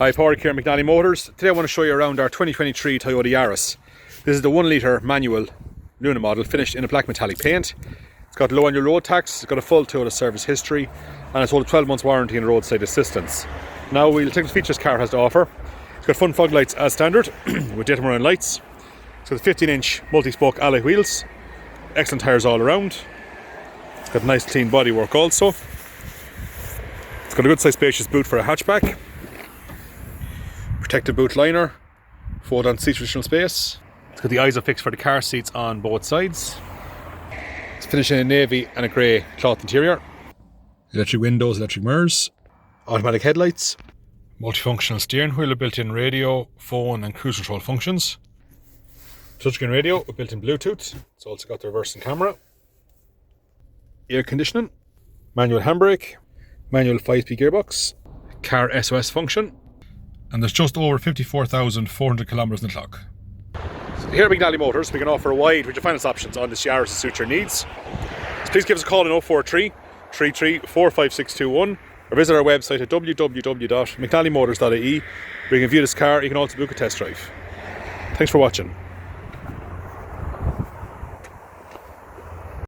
Hi, Pauric here at McNally Motors. Today I want to show you around our 2023 Toyota Yaris. This is the 1 litre manual Luna model finished in a black metallic paint. It's got low annual road tax, it's got a full Toyota service history, and it's got a 12 months warranty and roadside assistance. Now we'll take the features the car has to offer. It's got front fog lights as standard with daytime running lights. It's got 15-inch multi-spoke alloy wheels, excellent tyres all around. It's got nice clean bodywork also. It's got a good sized spacious boot for a hatchback. Protected boot liner, fold-on seat for additional space. It's got the Isofix for the car seats on both sides. It's finished in a navy and a grey cloth interior. Electric windows, electric mirrors, automatic headlights, multifunctional steering wheel, a built-in radio, phone and cruise control functions. Touchscreen radio with built-in Bluetooth. It's also got the reversing camera. Air conditioning, manual handbrake, manual 5-speed gearbox, car SOS function. And there's just over 54,400 kilometres on the clock. So here at McNally Motors, we can offer a wide range of finance options on this Yaris to suit your needs. So please give us a call on 043 33 45621 or visit our website at www.mcnallymotors.ie where you can view this car. You can also book a test drive. Thanks for watching.